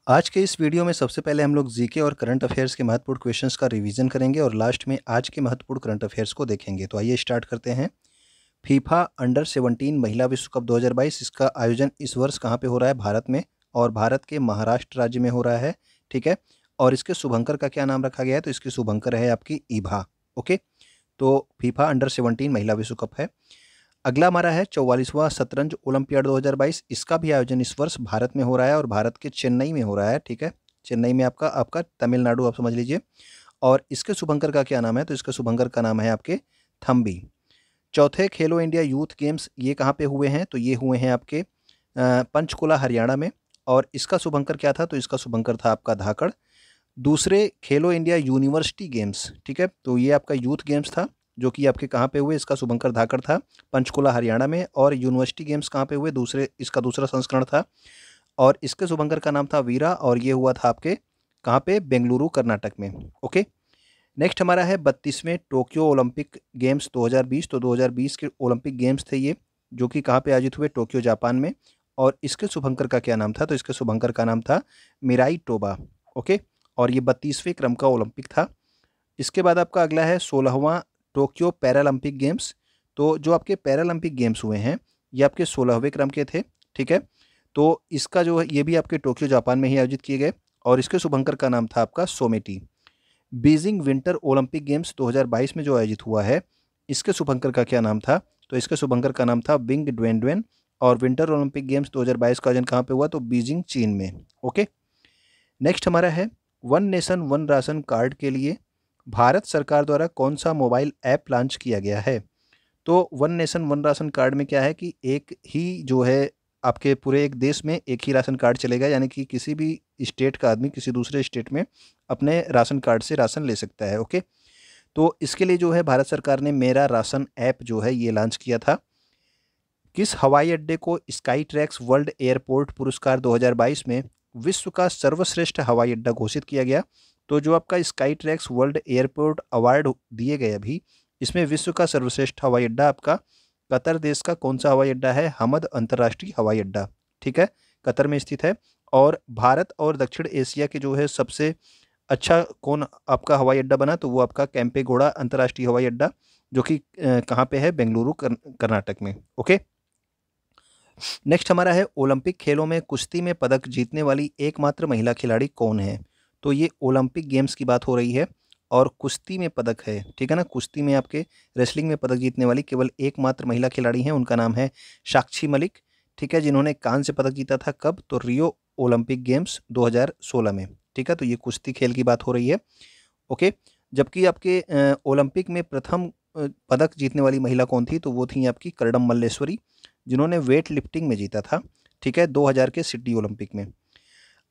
आज के इस वीडियो में सबसे पहले हम लोग जीके और करंट अफेयर्स के महत्वपूर्ण क्वेश्चंस का रिवीजन करेंगे और लास्ट में आज के महत्वपूर्ण करंट अफेयर्स को देखेंगे। तो आइए स्टार्ट करते हैं। फीफा अंडर 17 महिला विश्व कप 2022 इसका आयोजन इस वर्ष कहाँ पे हो रहा है? भारत में, और भारत के महाराष्ट्र राज्य में हो रहा है। ठीक है, और इसके शुभंकर का क्या नाम रखा गया है? तो इसकी शुभंकर है आपकी ईभा। ओके, तो फीफा अंडर 17 महिला विश्व कप है। अगला हमारा है 44वां शतरंज ओलंपियाड 2022। इसका भी आयोजन इस वर्ष भारत में हो रहा है और भारत के चेन्नई में हो रहा है। ठीक है, चेन्नई में आपका आपका तमिलनाडु आप समझ लीजिए। और इसके शुभंकर का क्या नाम है? तो इसके शुभंकर का नाम है आपके थम्बी। चौथे खेलो इंडिया यूथ गेम्स ये कहाँ पे हुए हैं? तो ये हुए हैं आपके पंचकुला हरियाणा में। और इसका शुभंकर क्या था? तो इसका शुभंकर था आपका धाकड़। दूसरे खेलो इंडिया यूनिवर्सिटी गेम्स, ठीक है, तो ये आपका यूथ गेम्स था जो कि आपके कहाँ पे हुए? इसका शुभंकर धाकड़ था पंचकुला हरियाणा में। और यूनिवर्सिटी गेम्स कहाँ पे हुए? इसका दूसरा संस्करण था और इसके शुभंकर का नाम था वीरा और ये हुआ था आपके कहाँ पे? बेंगलुरु कर्नाटक में। ओके, नेक्स्ट हमारा है 32वें टोक्यो ओलंपिक गेम्स 2020। तो 2020 के ओलंपिक गेम्स थे ये, जो कि कहाँ पे आयोजित हुए? टोक्यो जापान में। और इसके शुभंकर का क्या नाम था? तो इसके शुभंकर का नाम था मिराई टोबा। ओके, और ये 32वें क्रम का ओलंपिक था। इसके बाद आपका अगला है 16वां टोक्यो पैरालंपिक गेम्स। तो जो आपके पैरालंपिक गेम्स हुए हैं ये आपके 16वें क्रम के थे। ठीक है, तो इसका जो है ये भी आपके टोक्यो जापान में ही आयोजित किए गए और इसके शुभंकर का नाम था आपका सोमेटी। बीजिंग विंटर ओलंपिक गेम्स 2022 में जो आयोजित हुआ है इसके शुभंकर का क्या नाम था? तो इसके शुभंकर का नाम था बिंग ड्वेन। और विंटर ओलंपिक गेम्स 2022 का आयोजन कहाँ पे हुआ? तो बीजिंग चीन में। ओके, नेक्स्ट हमारा है one nation one ration card के लिए भारत सरकार द्वारा कौन सा मोबाइल ऐप लॉन्च किया गया है? तो one nation one ration card में क्या है कि एक ही जो है आपके पूरे एक देश में एक ही राशन कार्ड चलेगा, यानी कि किसी भी स्टेट का आदमी किसी दूसरे स्टेट में अपने राशन कार्ड से राशन ले सकता है। ओके, तो इसके लिए जो है भारत सरकार ने मेरा राशन ऐप जो है ये लॉन्च किया था। किस हवाई अड्डे को स्काई ट्रैक्स वर्ल्ड एयरपोर्ट पुरस्कार 2022 में विश्व का सर्वश्रेष्ठ हवाई अड्डा घोषित किया गया? तो जो आपका sky tracks world airport award दिए गए अभी, इसमें विश्व का सर्वश्रेष्ठ हवाई अड्डा आपका कतर देश का कौन सा हवाई अड्डा है? हमद अंतर्राष्ट्रीय हवाई अड्डा। ठीक है, कतर में स्थित है। और भारत और दक्षिण एशिया के जो है सबसे अच्छा कौन आपका हवाई अड्डा बना? तो वो आपका कैंपेगौड़ा अंतर्राष्ट्रीय हवाई अड्डा, जो कि कहाँ पे है? बेंगलुरु कर्नाटक में। ओके, नेक्स्ट हमारा है ओलंपिक खेलों में कुश्ती में पदक जीतने वाली एकमात्र महिला खिलाड़ी कौन है? तो ये ओलंपिक गेम्स की बात हो रही है और कुश्ती में पदक है। ठीक है ना, कुश्ती में आपके रेसलिंग में पदक जीतने वाली केवल एकमात्र महिला खिलाड़ी हैं, उनका नाम है साक्षी मलिक। ठीक है, जिन्होंने कांस्य पदक जीता था कब? तो रियो ओलंपिक गेम्स 2016 में। ठीक है, तो ये कुश्ती खेल की बात हो रही है। ओके, जबकि आपके ओलंपिक में प्रथम पदक जीतने वाली महिला कौन थी? तो वो थी आपकी करडम मल्लेश्वरी, जिन्होंने वेट लिफ्टिंग में जीता था। ठीक है, 2000 के सिडनी ओलंपिक में।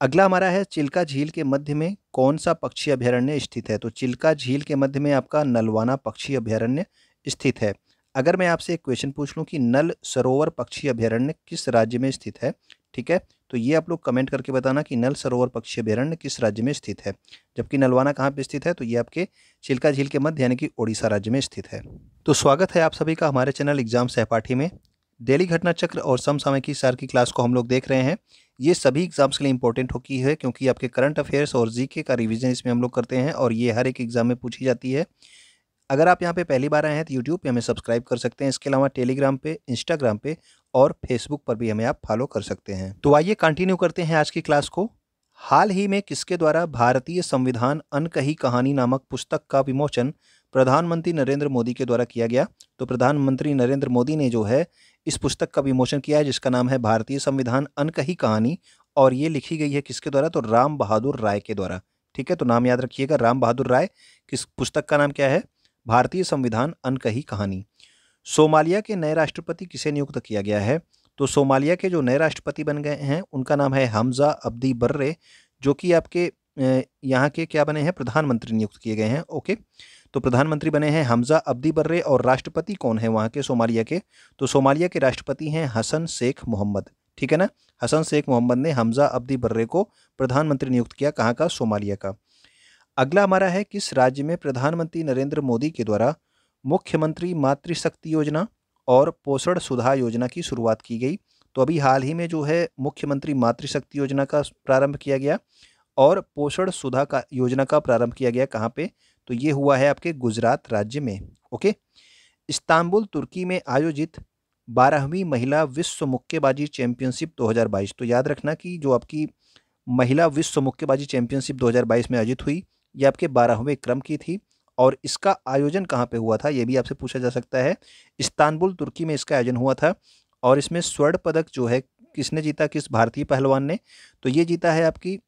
अगला हमारा है चिल्का झील के मध्य में कौन सा पक्षी अभयारण्य स्थित है? तो चिल्का झील के मध्य में आपका नलवाना पक्षी अभयारण्य स्थित है। अगर मैं आपसे एक क्वेश्चन पूछ लूं कि नल सरोवर पक्षी अभयारण्य किस राज्य में स्थित है? ठीक है, तो ये आप लोग कमेंट करके बताना कि नल सरोवर पक्षी अभयारण्य किस राज्य में स्थित है। जबकि नलवाना कहाँ पे स्थित है? तो ये आपके चिल्का झील के मध्य यानी कि ओडिशा राज्य में स्थित है। तो स्वागत है आप सभी का हमारे चैनल एग्जाम सहपाठी में। डेली घटना चक्र और समसामयिकी सार की क्लास को हम लोग देख रहे हैं। ये सभी एग्जाम्स के लिए इंपॉर्टेंट होती है क्योंकि आपके करंट अफेयर्स और जीके का रिवीजन इसमें हम लोग करते हैं और ये हर एक एग्जाम में पूछी जाती है। अगर आप यहाँ पे पहली बार आए हैं तो यूट्यूब पे हमें सब्सक्राइब कर सकते हैं। इसके अलावा टेलीग्राम पे, इंस्टाग्राम पे और फेसबुक पर भी हमें आप फॉलो कर सकते हैं। तो आइए कंटिन्यू करते हैं आज की क्लास को। हाल ही में किसके द्वारा भारतीय संविधान अनकही कहानी नामक पुस्तक का विमोचन प्रधानमंत्री नरेंद्र मोदी के द्वारा किया गया? तो प्रधानमंत्री नरेंद्र मोदी ने जो है इस पुस्तक का विमोचन किया है जिसका नाम है भारतीय संविधान अनकही कहानी। और ये लिखी गई है किसके द्वारा? तो राम बहादुर राय के द्वारा। ठीक है, तो नाम याद रखिएगा, राम बहादुर राय। किस पुस्तक का नाम क्या है? भारतीय संविधान अनकही कहानी। सोमालिया के नए राष्ट्रपति किसे नियुक्त किया गया है? तो सोमालिया के जो नए राष्ट्रपति बन गए हैं उनका नाम है हमजा अब्दी बर्रे, जो कि आपके यहाँ के क्या बने हैं? प्रधानमंत्री नियुक्त किए गए हैं। ओके, तो प्रधानमंत्री बने हैं हमजा अब्दी बर्रे। और राष्ट्रपति कौन है वहाँ के सोमालिया के? तो सोमालिया के राष्ट्रपति हैं हसन शेख मोहम्मद। ठीक है ना, हसन शेख मोहम्मद ने हमजा अब्दी बर्रे को प्रधानमंत्री नियुक्त किया। कहाँ का? सोमालिया का। अगला हमारा है किस राज्य में प्रधानमंत्री नरेंद्र मोदी के द्वारा मुख्यमंत्री मातृशक्ति योजना और पोषण सुधा योजना की शुरुआत की गई? तो अभी हाल ही में जो है मुख्यमंत्री मातृशक्ति योजना का प्रारंभ किया गया और पोषण सुधा का योजना का प्रारंभ किया गया। कहाँ पे? तो ये हुआ है आपके गुजरात राज्य में। ओके। इस्तांबुल तुर्की में आयोजित 12वीं महिला विश्व मुक्केबाजी चैंपियनशिप 2022। तो याद रखना कि जो आपकी महिला विश्व मुक्केबाजी चैंपियनशिप 2022 में आयोजित हुई, ये आपके 12वें क्रम की थी और इसका आयोजन कहाँ पे हुआ था, ये भी आपसे पूछा जा सकता है। इस्तांबुल तुर्की में इसका आयोजन हुआ था और इसमें स्वर्ण पदक जो है किसने जीता, किस भारतीय पहलवान ने? तो ये जीता है आपकी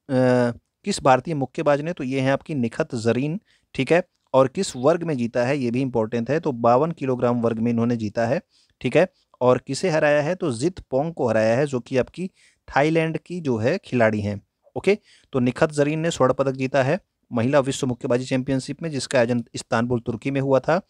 किस भारतीय मुक्केबाज ने? तो ये है आपकी निखत जरीन। ठीक है। और किस वर्ग में जीता है ये भी इंपॉर्टेंट है, तो 52 किलोग्राम वर्ग में इन्होंने जीता है। ठीक है। और किसे हराया है? तो जित पोंग को हराया है, जो कि आपकी थाईलैंड की जो है खिलाड़ी हैं। ओके। तो निखत जरीन ने स्वर्ण पदक जीता है महिला विश्व मुक्केबाजी चैंपियनशिप में, जिसका आयोजन इस्तांबुल तुर्की में हुआ था।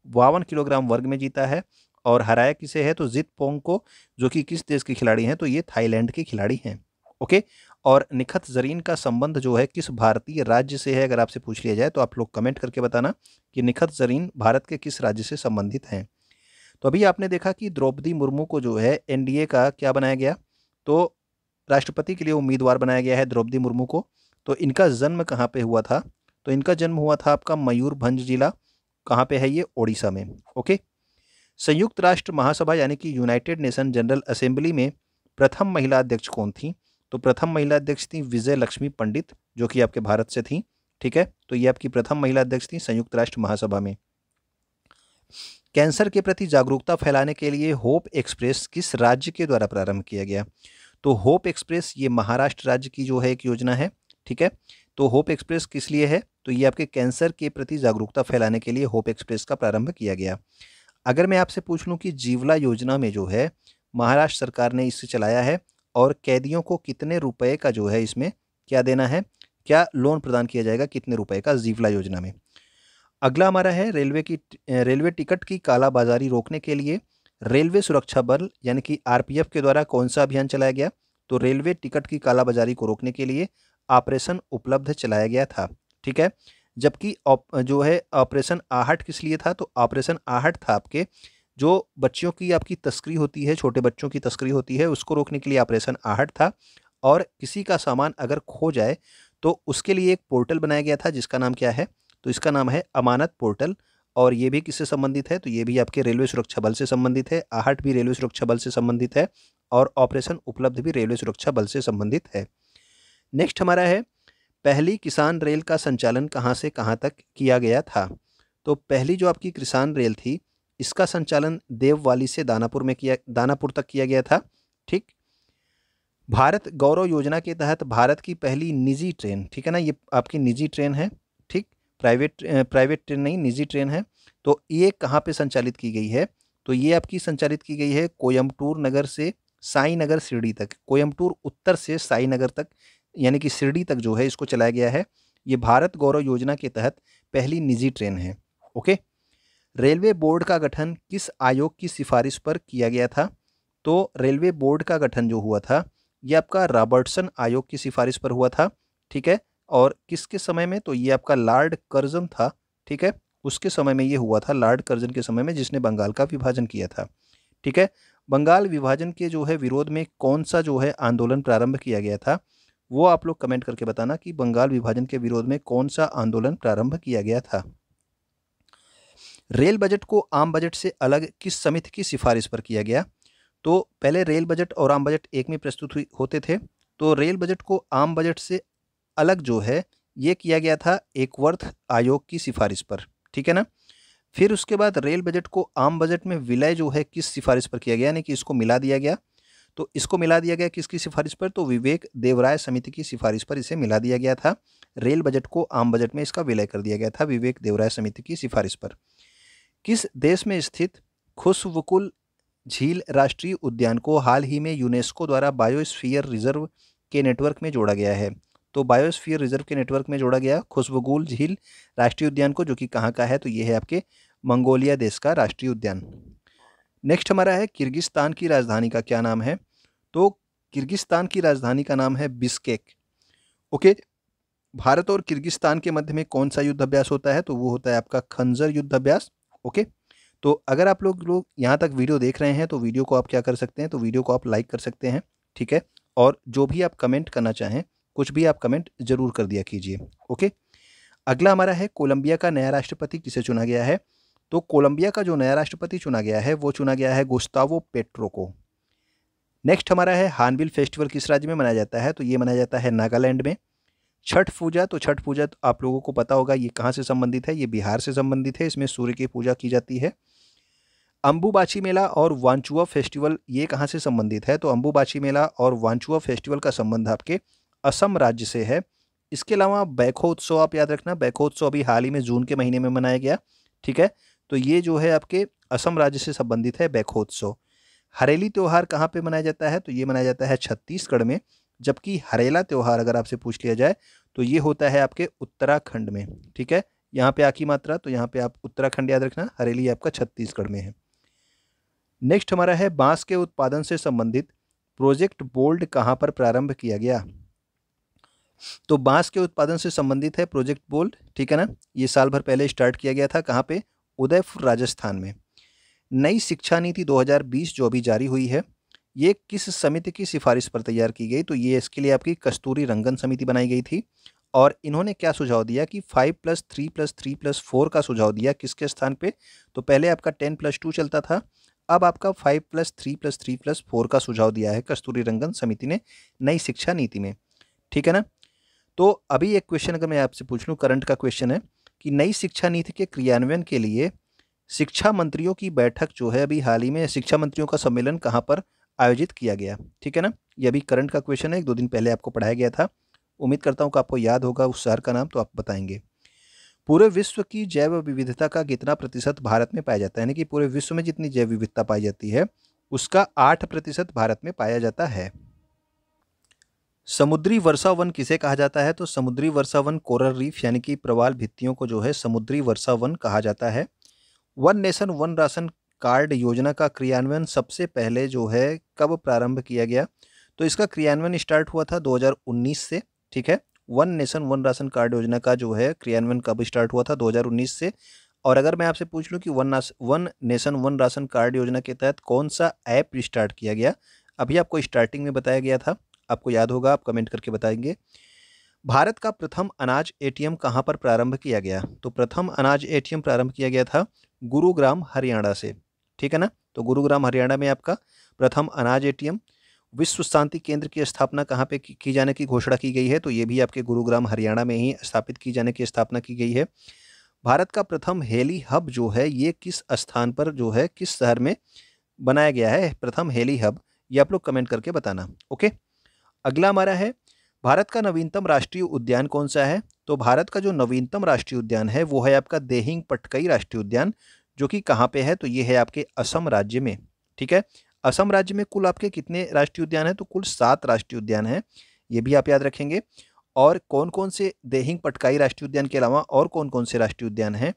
52 किलोग्राम वर्ग में जीता है और हराया किसे है? तो जित पोंग को, जो कि किस देश की खिलाड़ी हैं? तो ये थाईलैंड की खिलाड़ी हैं। ओके। और निखत जरीन का संबंध जो है किस भारतीय राज्य से है, अगर आपसे पूछ लिया जाए तो आप लोग कमेंट करके बताना कि निखत जरीन भारत के किस राज्य से संबंधित हैं। तो अभी आपने देखा कि द्रौपदी मुर्मू को जो है एनडीए का क्या बनाया गया? तो राष्ट्रपति के लिए उम्मीदवार बनाया गया है द्रौपदी मुर्मू को। तो इनका जन्म कहाँ पे हुआ था? तो इनका जन्म हुआ था आपका मयूरभंज जिला। कहाँ पे है ये? ओडिशा में। ओके। संयुक्त राष्ट्र महासभा यानी कि यूनाइटेड नेशन जनरल असेंबली में प्रथम महिला अध्यक्ष कौन थी? तो प्रथम महिला अध्यक्ष थी विजय लक्ष्मी पंडित, जो कि आपके भारत से थी। ठीक है। तो ये आपकी प्रथम महिला अध्यक्ष थी संयुक्त राष्ट्र महासभा में। कैंसर के प्रति जागरूकता फैलाने के लिए होप एक्सप्रेस किस राज्य के द्वारा प्रारंभ किया गया? तो होप एक्सप्रेस ये महाराष्ट्र राज्य की जो है एक योजना है। ठीक है। तो होप एक्सप्रेस किस लिए है? तो ये आपके कैंसर के प्रति जागरूकता फैलाने के लिए होप एक्सप्रेस का प्रारंभ किया गया। अगर मैं आपसे पूछ लूं कि जीवला योजना में जो है महाराष्ट्र सरकार ने इसे चलाया है और कैदियों को कितने रुपए का जो है इसमें क्या देना है, क्या लोन प्रदान किया जाएगा, कितने रुपए का जीवला योजना में? अगला हमारा है रेलवे टिकट की कालाबाजारी रोकने के लिए रेलवे सुरक्षा बल यानी कि आरपीएफ के द्वारा कौन सा अभियान चलाया गया? तो रेलवे टिकट की कालाबाजारी को रोकने के लिए ऑपरेशन उपलब्ध चलाया गया था। ठीक है। जबकि जो है ऑपरेशन आहट किस लिए था? तो ऑपरेशन आहट था आपके जो बच्चियों की आपकी तस्करी होती है, छोटे बच्चों की तस्करी होती है, उसको रोकने के लिए ऑपरेशन आहट था। और किसी का सामान अगर खो जाए तो उसके लिए एक पोर्टल बनाया गया था, जिसका नाम क्या है? तो इसका नाम है अमानत पोर्टल। और ये भी किससे संबंधित है? तो ये भी आपके रेलवे सुरक्षा बल से संबंधित है। आहट भी रेलवे सुरक्षा बल से संबंधित है और ऑपरेशन उपलब्ध भी रेलवे सुरक्षा बल से संबंधित है। नेक्स्ट हमारा है पहली किसान रेल का संचालन कहाँ से कहाँ तक किया गया था? तो पहली जो आपकी किसान रेल थी, इसका संचालन देववाली से दानापुर तक किया गया था। ठीक। भारत गौरव योजना के तहत भारत की पहली निजी ट्रेन, ठीक है ना, ये आपकी निजी ट्रेन है। ठीक। प्राइवेट ट्रेन नहीं, निजी ट्रेन है। तो ये कहाँ पे संचालित की गई है? तो ये आपकी संचालित की गई है कोयम्बटूर नगर से साई नगर शिरडी तक। कोयम्बटूर उत्तर से साई नगर तक यानी कि शिरडी तक जो है इसको चलाया गया है। ये भारत गौरव योजना के तहत पहली निजी ट्रेन है। ओके। रेलवे बोर्ड का गठन किस आयोग की सिफारिश पर किया गया था? तो रेलवे बोर्ड का गठन जो हुआ था ये आपका रॉबर्टसन आयोग की सिफारिश पर हुआ था। ठीक है। और किसके समय में? तो ये आपका लॉर्ड कर्जन था। ठीक है। उसके समय में ये हुआ था, लॉर्ड कर्जन के समय में, जिसने बंगाल का विभाजन किया था। ठीक है। बंगाल विभाजन के जो है विरोध में कौन सा जो है आंदोलन प्रारंभ किया गया था? वो आप लोग कमेंट करके बताना कि बंगाल विभाजन के विरोध में कौन सा आंदोलन प्रारंभ किया गया था। रेल बजट को आम बजट से अलग किस समिति की सिफारिश पर किया गया? तो पहले रेल बजट और आम बजट एक में प्रस्तुत होते थे। तो रेल बजट को आम बजट से अलग जो है ये किया गया था एकवर्थ आयोग की सिफारिश पर। ठीक है ना। फिर उसके बाद रेल बजट को आम बजट में विलय जो है किस सिफारिश पर किया गया, यानी कि इसको मिला दिया गया। तो इसको मिला दिया गया किसकी सिफारिश पर? तो विवेक देवराय समिति की सिफारिश पर इसे मिला दिया गया था। रेल बजट को आम बजट में इसका विलय कर दिया गया था विवेक देवराय समिति की सिफारिश पर। किस देश में स्थित खुशवकुल झील राष्ट्रीय उद्यान को हाल ही में यूनेस्को द्वारा बायोस्फीयर रिजर्व के नेटवर्क में जोड़ा गया है? तो बायोस्फीयर रिजर्व के नेटवर्क में जोड़ा गया खुशवकुल झील राष्ट्रीय उद्यान को, जो कि कहाँ का है? तो ये है आपके मंगोलिया देश का राष्ट्रीय उद्यान। नेक्स्ट हमारा है किर्गिस्तान की राजधानी का क्या नाम है? तो किर्गिस्तान की राजधानी का नाम है बिश्केक। ओके। भारत और किर्गिस्तान के मध्य में कौन सा युद्ध अभ्यास होता है? तो वो होता है आपका खंजर युद्ध अभ्यास। ओके। तो अगर आप लोग यहाँ तक वीडियो देख रहे हैं तो वीडियो को आप क्या कर सकते हैं, तो वीडियो को आप लाइक कर सकते हैं, ठीक है। और जो भी आप कमेंट करना चाहें, कुछ भी आप कमेंट जरूर कर दिया कीजिए। ओके, अगला हमारा है कोलंबिया का नया राष्ट्रपति किसे चुना गया है। तो कोलंबिया का जो नया राष्ट्रपति चुना गया है वो चुना गया है गुस्तावो पेट्रो को। नेक्स्ट हमारा है हार्नबिल फेस्टिवल किस राज्य में मनाया जाता है। तो ये मनाया जाता है नागालैंड में। छठ पूजा, तो छठ पूजा तो आप लोगों को पता होगा ये कहाँ से संबंधित है, ये बिहार से संबंधित है। इसमें सूर्य की पूजा की जाती है। अंबुबाची मेला और वांचुआ फेस्टिवल ये कहाँ से संबंधित है। तो अंबुबाची मेला और वांचुआ फेस्टिवल का संबंध आपके असम राज्य से है। इसके अलावा बैखो उत्सव आप याद रखना, बैखो उत्सव अभी हाल ही में जून के महीने में मनाया गया, ठीक है। तो ये जो है आपके असम राज्य से संबंधित है बैखो उत्सव। हरेली त्यौहार कहाँ पे मनाया जाता है। तो ये मनाया जाता है छत्तीसगढ़ में। जबकि हरेला त्यौहार अगर आपसे पूछ लिया जाए तो ये होता है आपके उत्तराखंड में, ठीक है। यहाँ पे आकी मात्रा, तो यहाँ पे आप उत्तराखंड याद रखना, हरेली आपका छत्तीसगढ़ में है। नेक्स्ट हमारा है बांस के उत्पादन से संबंधित प्रोजेक्ट बोल्ड कहाँ पर प्रारंभ किया गया। तो बांस के उत्पादन से संबंधित है प्रोजेक्ट बोल्ड, ठीक है ना। ये साल भर पहले स्टार्ट किया गया था, कहाँ पे, उदयपुर राजस्थान में। नई शिक्षा नीति 2020 जो अभी जारी हुई है, ये किस समिति की सिफारिश पर तैयार की गई। तो ये इसके लिए आपकी कस्तूरी रंगन समिति बनाई गई थी। और इन्होंने क्या सुझाव दिया कि 5+3+3+4 का सुझाव दिया किसके स्थान पे। तो पहले आपका 10+2 चलता था, अब आपका 5+3+3+4 का सुझाव दिया है कस्तूरी रंगन समिति ने नई शिक्षा नीति में, ठीक है ना। तो अभी एक क्वेश्चन अगर मैं आपसे पूछ लूँ, करंट का क्वेश्चन है कि नई शिक्षा नीति के क्रियान्वयन के लिए शिक्षा मंत्रियों की बैठक जो है अभी हाल ही में, शिक्षा मंत्रियों का सम्मेलन कहाँ पर आयोजित किया गया, ठीक है ना। ये अभी करंट का क्वेश्चन है, 1-2 दिन पहले आपको पढ़ाया गया था। उम्मीद करता हूँ कि आपको याद होगा उस शहर का नाम, तो आप बताएंगे। पूरे विश्व की जैव विविधता का कितना प्रतिशत भारत में पाया जाता है, यानी कि पूरे विश्व में जितनी जैव विविधता पाई जाती है उसका 8% भारत में पाया जाता है। समुद्री वर्षा वन किसे कहा जाता है। तो समुद्री वर्षा वन कोरल रीफ यानी कि प्रवाल भित्तियों को जो है समुद्री वर्षा वन कहा जाता है। One nation one ration card योजना का क्रियान्वयन सबसे पहले जो है कब प्रारंभ किया गया। तो इसका क्रियान्वयन स्टार्ट हुआ था 2019 से, ठीक है। One nation one ration card योजना का जो है क्रियान्वयन कब स्टार्ट हुआ था, 2019 से। और अगर मैं आपसे पूछ लूँ कि one nation one ration card योजना के तहत कौन सा ऐप स्टार्ट किया गया, अभी आपको स्टार्टिंग में बताया गया था, आपको याद होगा, आप कमेंट करके बताएंगे। भारत का प्रथम अनाज एटीएम कहाँ पर प्रारंभ किया गया। तो प्रथम अनाज एटीएम प्रारंभ किया गया था गुरुग्राम हरियाणा से, ठीक है ना। तो गुरुग्राम हरियाणा में आपका प्रथम अनाज एटीएम। विश्व शांति केंद्र की स्थापना कहाँ पे की जाने की घोषणा की गई है। तो ये भी आपके गुरुग्राम हरियाणा में ही स्थापित की जाने की स्थापना की गई है। भारत का प्रथम हेली हब जो है ये किस स्थान पर जो है, किस शहर में बनाया गया है प्रथम हेली हब, ये आप लोग कमेंट करके बताना। ओके, अगला हमारा है भारत का नवीनतम राष्ट्रीय उद्यान कौन सा है। तो भारत का जो नवीनतम राष्ट्रीय उद्यान है वो है आपका देहिंग पटकई राष्ट्रीय उद्यान, जो कि कहाँ पे है। तो ये है आपके असम राज्य में, ठीक है। असम राज्य में कुल आपके कितने राष्ट्रीय उद्यान हैं। तो कुल 7 राष्ट्रीय उद्यान हैं, ये भी आप याद रखेंगे। और कौन कौन से, देहिंग पटकाई राष्ट्रीय उद्यान के अलावा और कौन कौन से राष्ट्रीय उद्यान हैं।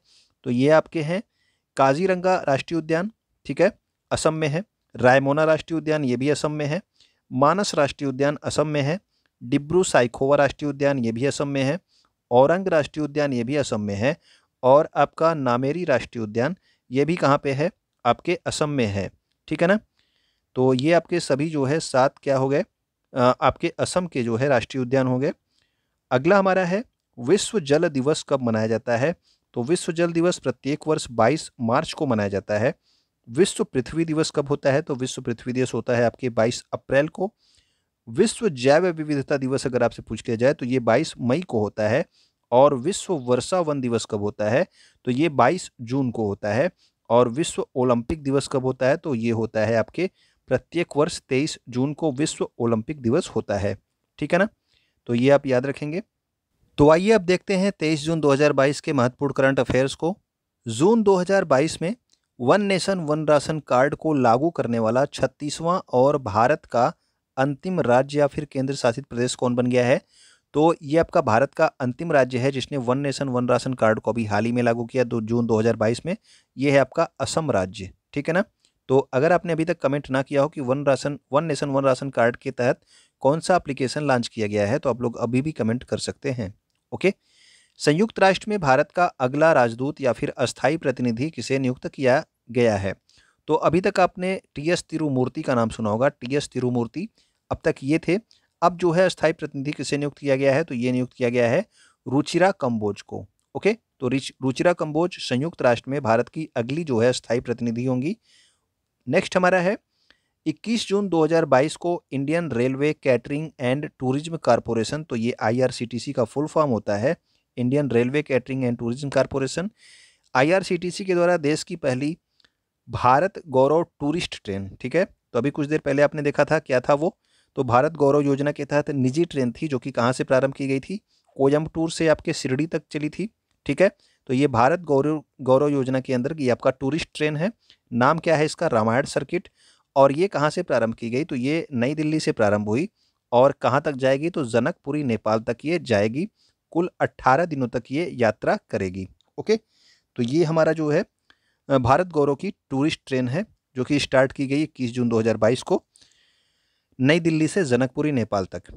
तो ये आपके हैं काजीरंगा राष्ट्रीय उद्यान, ठीक है, असम में है। रायमोना राष्ट्रीय उद्यान ये भी असम में है। मानस राष्ट्रीय उद्यान असम में है। डिब्रू साइखोवा राष्ट्रीय उद्यान ये भी असम में है। औरंग राष्ट्रीय उद्यान ये भी असम में है। और आपका नामेरी राष्ट्रीय उद्यान ये भी कहाँ पे है, आपके असम में है, ठीक है ना। तो ये आपके सभी जो है 7 क्या हो गए, आपके असम के जो है राष्ट्रीय उद्यान हो गए। अगला हमारा है विश्व जल दिवस कब मनाया जाता है। तो विश्व जल दिवस प्रत्येक वर्ष 22 मार्च को मनाया जाता है। विश्व पृथ्वी दिवस कब होता है। तो विश्व पृथ्वी दिवस होता है आपके 22 अप्रैल को। विश्व जैव विविधता दिवस अगर आपसे पूछ लिया जाए तो ये 22 मई को होता है। और विश्व वर्षा वन दिवस कब होता है। तो ये 22 जून को होता है। और विश्व ओलंपिक दिवस कब होता है। तो ये होता है आपके प्रत्येक वर्ष 23 जून को विश्व ओलंपिक दिवस होता है, ठीक है ना। तो ये आप याद रखेंगे। तो आइए अब देखते हैं 23 जून 2022 के महत्वपूर्ण करंट अफेयर्स को। जून 2022 में one nation one ration card को लागू करने वाला 36वां और भारत का अंतिम राज्य या फिर केंद्र शासित प्रदेश कौन बन गया है। तो ये आपका भारत का अंतिम राज्य है जिसने one nation one ration card को अभी हाल ही में लागू किया, जून 2022 में। ये है आपका असम राज्य, ठीक है ना। तो अगर आपने अभी तक कमेंट ना किया हो कि one nation one ration card के तहत कौन सा एप्लीकेशन लॉन्च किया गया है, तो आप लोग अभी भी कमेंट कर सकते हैं। ओके, संयुक्त राष्ट्र में भारत का अगला राजदूत या फिर अस्थायी प्रतिनिधि किसे नियुक्त किया गया है। तो अभी तक आपने टी.एस. तिरुमूर्ति का नाम सुना होगा, टी.एस. तिरुमूर्ति अब तक ये थे। अब जो है स्थायी प्रतिनिधि किसे नियुक्त किया गया है, तो ये नियुक्त किया गया है रुचिरा कंबोज को। ओके, तो रुचिरा कंबोज संयुक्त राष्ट्र में भारत की अगली जो है स्थायी प्रतिनिधि होंगी। नेक्स्ट हमारा है 21 जून 2022 को Indian railway catering and tourism corporation, तो ये IRCTC का फुल फॉर्म होता है, Indian railway catering and tourism corporation. IRCTC के द्वारा देश की पहली भारत गौरव टूरिस्ट ट्रेन, ठीक है, तो अभी कुछ देर पहले आपने देखा था क्या था वो, तो भारत गौरव योजना के तहत निजी ट्रेन थी जो कि कहाँ से प्रारंभ की गई थी, कोयम्बटूर से आपके शिरडी तक चली थी, ठीक है। तो ये भारत गौरव योजना के अंदर ये आपका टूरिस्ट ट्रेन है। नाम क्या है इसका, रामायण सर्किट। और ये कहाँ से प्रारंभ की गई, तो ये नई दिल्ली से प्रारंभ हुई और कहाँ तक जाएगी, तो जनकपुरी नेपाल तक ये जाएगी। कुल 18 दिनों तक ये यात्रा करेगी। ओके, तो ये हमारा जो है भारत गौरव की टूरिस्ट ट्रेन है जो कि स्टार्ट की गई 21 जून 2022 को नई दिल्ली से जनकपुरी नेपाल तक।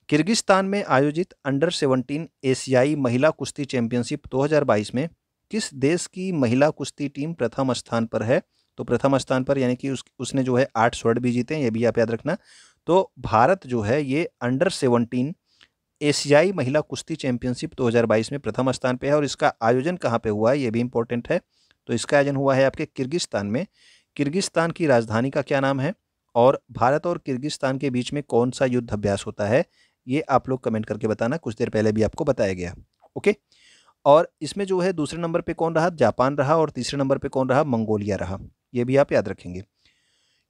किर्गिस्तान में आयोजित अंडर 17 एशियाई महिला कुश्ती चैंपियनशिप 2022 में किस देश की महिला कुश्ती टीम प्रथम स्थान पर है, तो प्रथम स्थान पर यानी कि उसने जो है 8 स्वर्ण भी जीते हैं, ये भी आप याद रखना। तो भारत जो है ये अंडर 17 एशियाई महिला कुश्ती चैंपियनशिप 2022 में प्रथम स्थान पे है और इसका आयोजन कहाँ पे हुआ है ये भी इंपॉर्टेंट है। तो इसका आयोजन हुआ है आपके किर्गिस्तान में। किर्गिस्तान की राजधानी का क्या नाम है और भारत और किर्गिस्तान के बीच में कौन सा युद्ध अभ्यास होता है, ये आप लोग कमेंट करके बताना, कुछ देर पहले भी आपको बताया गया। ओके, और इसमें जो है दूसरे नंबर पे कौन रहा, जापान रहा, और तीसरे नंबर पे कौन रहा, मंगोलिया रहा, ये भी आप याद रखेंगे।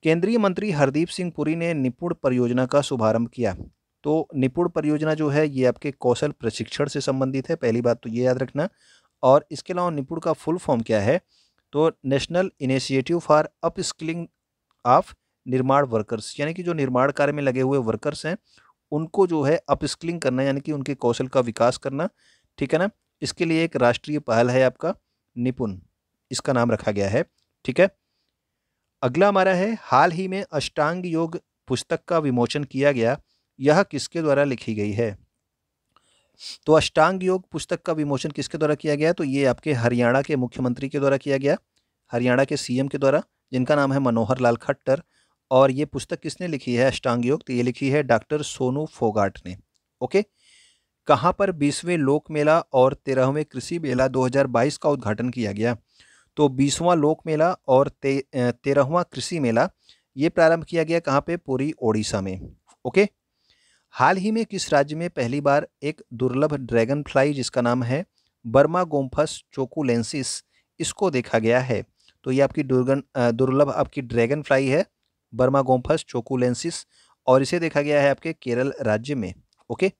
केंद्रीय मंत्री हरदीप सिंह पुरी ने निपुण परियोजना का शुभारंभ किया। तो निपुण परियोजना जो है ये आपके कौशल प्रशिक्षण से संबंधित है, पहली बात तो ये याद रखना। और इसके अलावा निपुण का फुल फॉर्म क्या है, तो national initiative for upskilling of निर्माण वर्कर्स, यानी कि जो निर्माण कार्य में लगे हुए वर्कर्स हैं उनको जो है अपस्किलिंग करना, यानी कि उनके कौशल का विकास करना, ठीक है ना। इसके लिए एक राष्ट्रीय पहल है आपका निपुण, इसका नाम रखा गया है, ठीक है। अगला हमारा है हाल ही में अष्टांग योग पुस्तक का विमोचन किया गया, यह किसके द्वारा लिखी गई है। तो अष्टांग योग पुस्तक का विमोचन किसके द्वारा किया गया, तो ये आपके हरियाणा के मुख्यमंत्री के द्वारा किया गया, हरियाणा के CM के द्वारा, जिनका नाम है मनोहर लाल खट्टर। और ये पुस्तक किसने लिखी है अष्टांग योग, तो ये लिखी है डॉक्टर सोनू फोगाट ने। ओके, कहाँ पर 20वें लोक मेला और 13वें कृषि मेला 2022 का उद्घाटन किया गया, तो 20वां लोक मेला और 13वां कृषि मेला ये प्रारंभ किया गया कहाँ पे, पुरी ओडिशा में। ओके, हाल ही में किस राज्य में पहली बार एक दुर्लभ ड्रैगन फ्लाई जिसका नाम है बर्मागोम्फस चोकुलेंसिस, इसको देखा गया है। तो ये आपकी दुर्लभ आपकी ड्रैगन फ्लाई है बर्मागोम्फस चोकुलेंसिस और इसे देखा गया है आपके केरल राज्य में। ओके,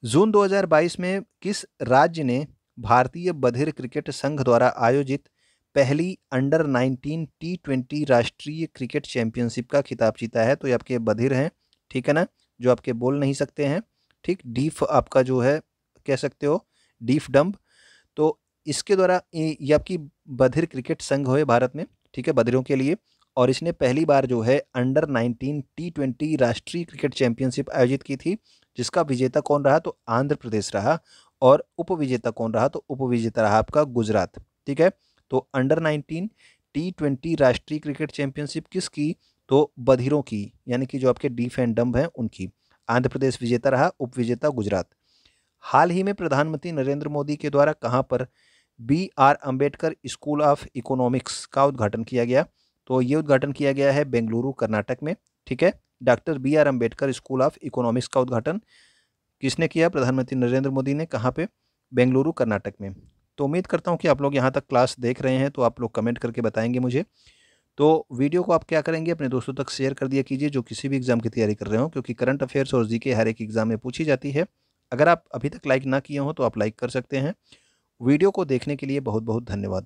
जून 2022 में किस राज्य ने भारतीय बधिर क्रिकेट संघ द्वारा आयोजित पहली अंडर 19 T20 राष्ट्रीय क्रिकेट चैंपियनशिप का खिताब जीता है, तो ये आपके बधिर हैं, ठीक है ना, जो आपके बोल नहीं सकते हैं, ठीक, डीफ आपका जो है कह सकते हो, डीफ डम्ब। तो इसके द्वारा ये आपकी बधिर क्रिकेट संघ है भारत में, ठीक है, बधिरों के लिए। और इसने पहली बार जो है अंडर 19 T20 राष्ट्रीय क्रिकेट चैंपियनशिप आयोजित की थी, जिसका विजेता कौन रहा, तो आंध्र प्रदेश रहा। और उपविजेता कौन रहा, तो उपविजेता रहा आपका गुजरात, ठीक है। तो अंडर 19 T20 राष्ट्रीय क्रिकेट चैंपियनशिप किसकी, तो बधिरों की, यानी कि जो आपके डीफ एंड डम्ब हैं उनकी। आंध्र प्रदेश विजेता रहा, उपविजेता गुजरात। हाल ही में प्रधानमंत्री नरेंद्र मोदी के द्वारा कहाँ पर BR Ambedkar school of economics का उद्घाटन किया गया, तो ये उद्घाटन किया गया है बेंगलुरु कर्नाटक में, ठीक है। Doctor BR Ambedkar school of economics का उद्घाटन किसने किया, प्रधानमंत्री नरेंद्र मोदी ने, कहाँ पे, बेंगलुरु कर्नाटक में। तो उम्मीद करता हूँ कि आप लोग यहाँ तक क्लास देख रहे हैं, तो आप लोग कमेंट करके बताएंगे मुझे। तो वीडियो को आप क्या करेंगे, अपने दोस्तों तक शेयर कर दिया कीजिए जो किसी भी एग्जाम की तैयारी कर रहे हो, क्योंकि करंट अफेयर्स और GK हर एक एग्जाम में पूछी जाती है। अगर आप अभी तक लाइक ना किए हो तो आप लाइक कर सकते हैं। वीडियो को देखने के लिए बहुत बहुत धन्यवाद।